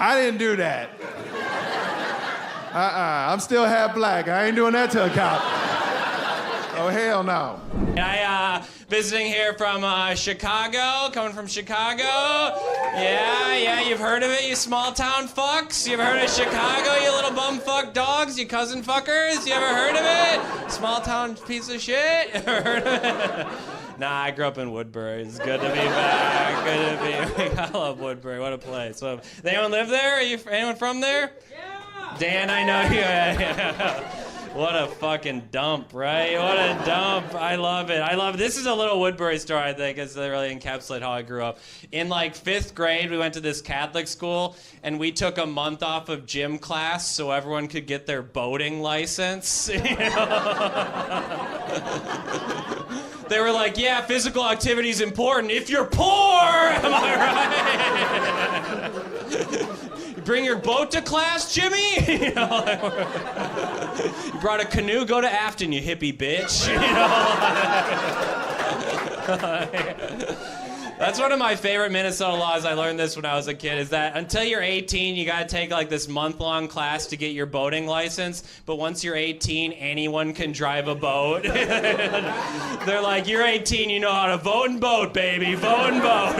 I didn't do that. I'm still half black. I ain't doing that to a cop. Oh, hell no. Visiting here from Chicago, coming from Chicago. Yeah, you've heard of it, you small town fucks? You ever heard of Chicago, you little bum fuck dogs, you cousin fuckers? You ever heard of it? Small town piece of shit? You ever heard of it? Nah, I grew up in Woodbury. It's good to be back. Good to be. I love Woodbury. What a place. So, does anyone live there? Anyone from there? Yeah. Dan, I know you. What a fucking dump, right? What a dump. I love it. This is a little Woodbury story, I think, because they really encapsulate how I grew up. In like 5th grade, we went to this Catholic school, and we took a month off of gym class so everyone could get their boating license. You know? They were like, yeah, physical activity is important if you're poor. Am I right? You bring your boat to class, Jimmy? You know, you brought a canoe, go to Afton, you hippie bitch. You know? That's one of my favorite Minnesota laws. I learned this when I was a kid, is that until you're 18, you gotta take like this month-long class to get your boating license, but once you're 18, anyone can drive a boat. They're like, you're 18, you know how to vote and boat, baby, vote and boat.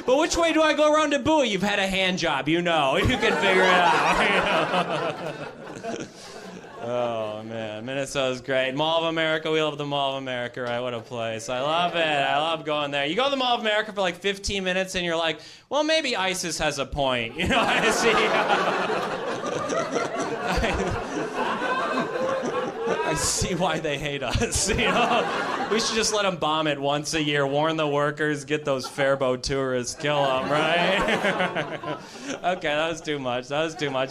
But which way do I go around to Bowie? You've had a hand job, you know. You can figure it out. Oh, man. Minnesota's great. Mall of America. We love the Mall of America, right? What a place. I love it. I love going there. You go to the Mall of America for like 15 minutes and you're like, well, maybe ISIS has a point. You know, I see. I see why they hate us, you know? We should just let them bomb it once a year, warn the workers, get those fareboat tourists, kill them, right? Okay, that was too much.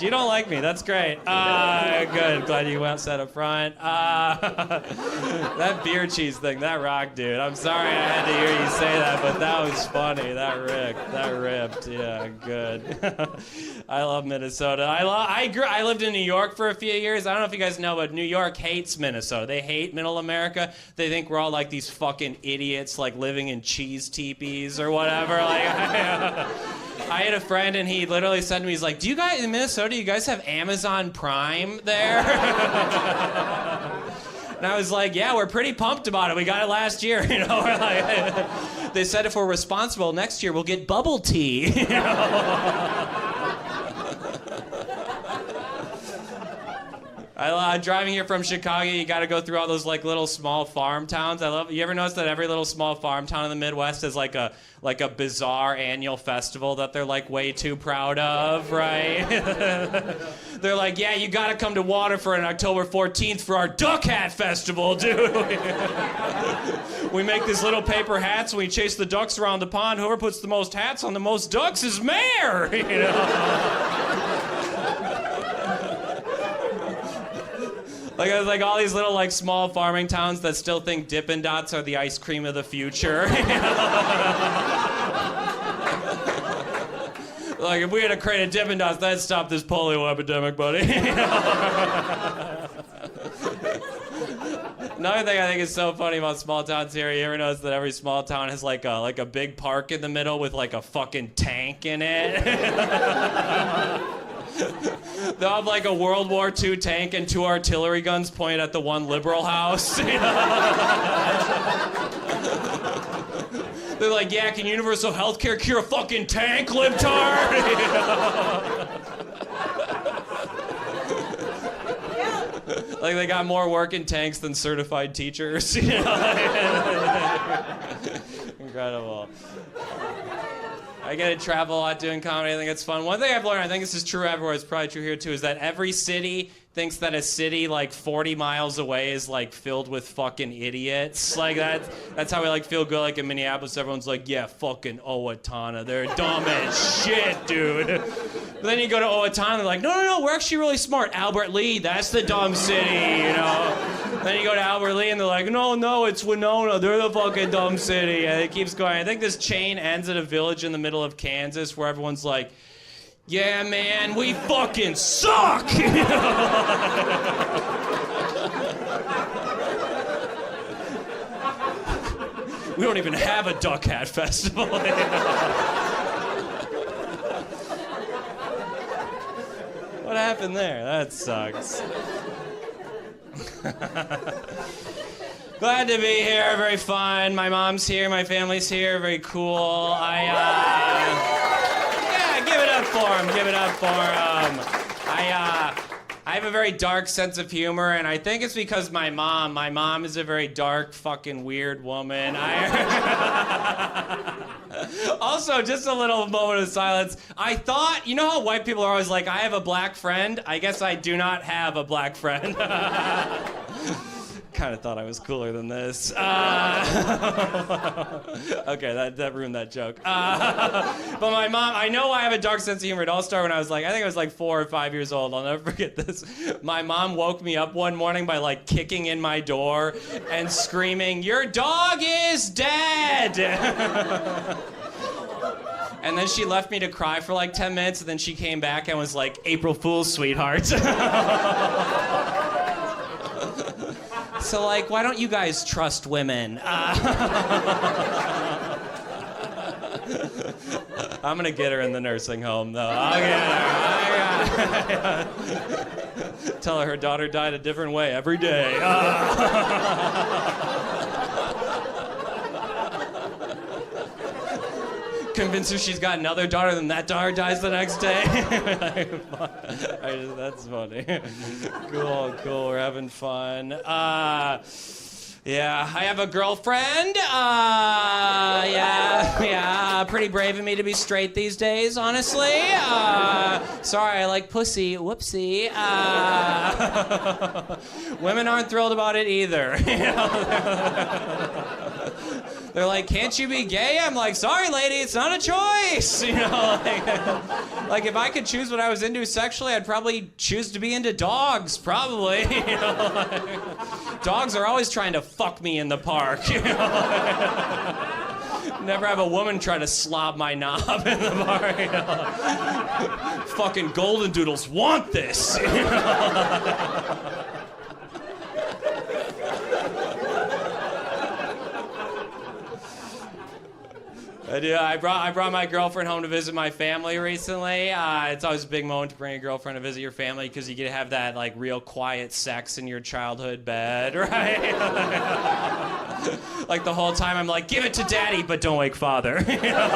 You don't like me, that's great. Good, glad you went set up front. That beer cheese thing, that rocked, dude. I'm sorry I had to hear you say that, but that was funny. That ripped. Yeah, good. I love Minnesota. I lived in New York for a few years. I don't know if you guys know, but New York hates Minnesota. They hate Middle America. They think we're all like these fucking idiots, like living in cheese teepees or whatever. Like, I had a friend and he literally said to me, he's like, do you guys, in Minnesota, you guys have Amazon Prime there? And I was like, yeah, we're pretty pumped about it. We got it last year, you know. We're like, they said if we're responsible, next year we'll get bubble tea, you know. Driving here from Chicago, you got to go through all those like little small farm towns. You ever notice that every little small farm town in the Midwest has like a bizarre annual festival that they're like way too proud of, right? They're like, yeah, you got to come to Waterford on October 14th for our Duck Hat Festival, dude. We make these little paper hats and we chase the ducks around the pond. Whoever puts the most hats on the most ducks is mayor, you know. Like all these little like small farming towns that still think Dippin' Dots are the ice cream of the future. You know? Like if we had a crate of Dippin' Dots, that'd stop this polio epidemic, buddy. You know? Another thing I think is so funny about small towns here, you ever notice that every small town has like a big park in the middle with like a fucking tank in it? They'll have like a World War II tank and 2 artillery guns pointed at the one liberal house. You know? They're like, yeah, can universal health care cure a fucking tank, libtard? You know? Like they got more work in tanks than certified teachers. You know? Incredible. I get to travel a lot doing comedy. I think it's fun. One thing I've learned, I think this is true everywhere, it's probably true here too, is that every city thinks that a city like 40 miles away is like filled with fucking idiots. Like that's how we like feel good. Like in Minneapolis, everyone's like, yeah, fucking Owatonna. They're dumb as shit, dude. But then you go to Owatonna, they're like, no, we're actually really smart. Albert Lee, that's the dumb city, you know. Then you go to Albert Lee and they're like, no, it's Winona. They're the fucking dumb city. And it keeps going. I think this chain ends at a village in the middle of Kansas where everyone's like, yeah, man, we fucking suck! We don't even have a Duck Hat Festival. happened there? That sucks. Glad to be here. Very fun. My mom's here. My family's here. Very cool. Yeah, give it up for him. Give it up for him. I have a very dark sense of humor, and I think it's because my mom is a very dark, fucking weird woman. Also, just a little moment of silence. I thought, you know how white people are always like, I have a black friend? I guess I do not have a black friend. Kind of thought I was cooler than this. Okay, that ruined that joke. But my mom, I know I have a dark sense of humor. It all started when I think I was like 4 or 5 years old. I'll never forget this. My mom woke me up one morning by like kicking in my door and screaming, "Your dog is dead!" And then she left me to cry for like 10 minutes, and then she came back and was like, "April Fool's, sweetheart." So, like, why don't you guys trust women? I'm gonna get her in the nursing home, though. I'll get her. Tell her daughter died a different way every day. Convince her she's got another daughter, then that daughter dies the next day. That's funny. Cool, we're having fun. Yeah, I have a girlfriend. Yeah, pretty brave of me to be straight these days, honestly. Sorry, I like pussy. Whoopsie. Women aren't thrilled about it either. They're like, "Can't you be gay?" I'm like, "Sorry, lady, it's not a choice." You know, like if I could choose what I was into sexually, I'd probably choose to be into dogs, probably. You know, like, dogs are always trying to fuck me in the park. You know, never have a woman try to slob my knob in the park. You know? Fucking golden doodles want this. You know? I do. I brought my girlfriend home to visit my family recently. It's always a big moment to bring a girlfriend to visit your family because you get to have that like real quiet sex in your childhood bed, right? Like the whole time I'm like, "Give it to daddy, but don't wake father." You know?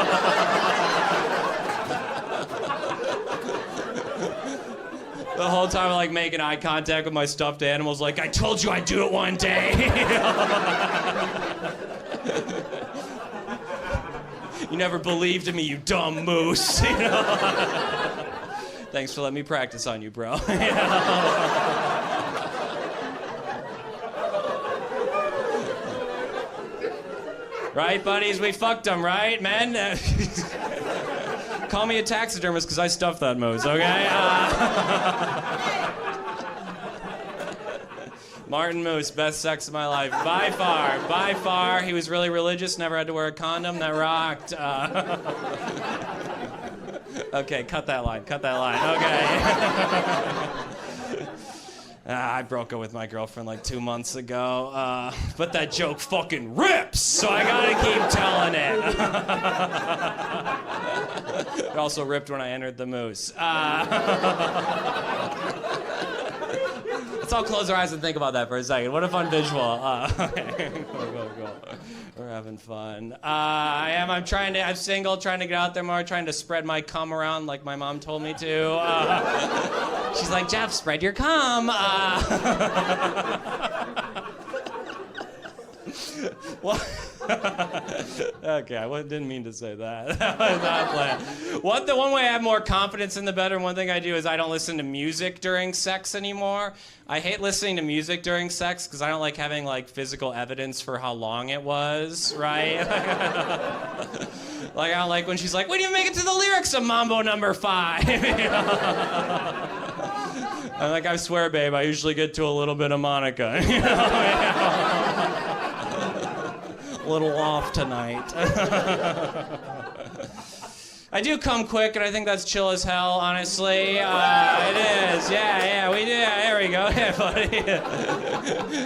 The whole time I'm like making eye contact with my stuffed animals, like, "I told you I'd do it one day." You know? "You never believed in me, you dumb moose." You know? Thanks for letting me practice on you, bro. You know? Right, buddies? We fucked them, right, men? Call me a taxidermist because I stuffed that moose, okay? Martin Moose, best sex of my life. By far. He was really religious, never had to wear a condom. That rocked. Okay, cut that line. Okay. I broke up with my girlfriend like 2 months ago, but that joke fucking rips, so I gotta keep telling it. It also ripped when I entered the Moose. Let's all close our eyes and think about that for a second. What a fun visual. Okay. Cool. We're having fun. I'm single, trying to get out there more, trying to spread my cum around like my mom told me to. She's like, "Jeff, spread your cum." What? Okay, I didn't mean to say that. That was not planned. The one way I have more confidence in the bedroom, one thing I do is I don't listen to music during sex anymore. I hate listening to music during sex because I don't like having like physical evidence for how long it was, right? Like I don't like when she's like, "We didn't even make it to the lyrics of Mambo No. 5. You know? I'm like, "I swear, babe, I usually get to a little bit of Monica." You know? A little off tonight. I do come quick, and I think that's chill as hell, honestly. It is. Yeah, we do. Yeah, there we go. Yeah, buddy.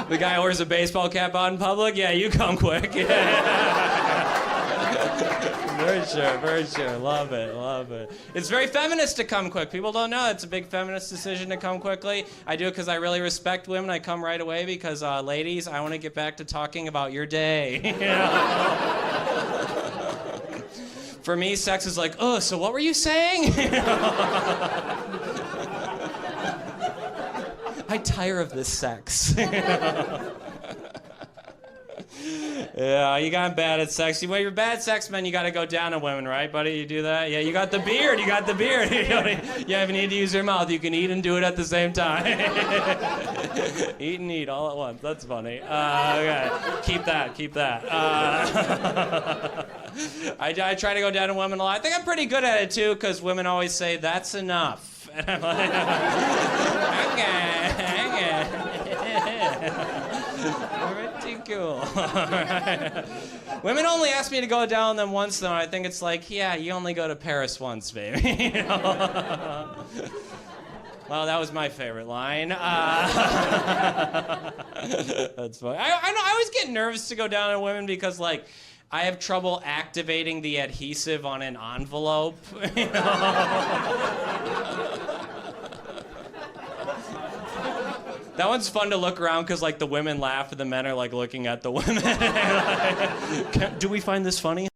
The guy who wears a baseball cap out in public? Yeah, you come quick. Yeah. For sure. Love it. It's very feminist to come quick. People don't know it's a big feminist decision to come quickly. I do it because I really respect women. I come right away because, ladies, I want to get back to talking about your day. You know? For me, sex is like, oh, so what were you saying? I tire of this sex. Yeah, you got bad at sex. When you're bad at sex, man, you got to go down on women, right, buddy? You do that? Yeah, you got the beard. You don't even need to use your mouth. You can eat and do it at the same time. Eat and eat all at once. That's funny. Okay, keep that. I try to go down on women a lot. I think I'm pretty good at it, too, because women always say, that's enough. And I'm like, okay. Pretty cool. Women only ask me to go down on them once, though, and I think it's like, yeah, you only go to Paris once, baby. You know? Well, that was my favorite line. That's funny. I always get nervous to go down on women because, like, I have trouble activating the adhesive on an envelope. You know? That one's fun to look around because, like, the women laugh and the men are, like, looking at the women. Do we find this funny?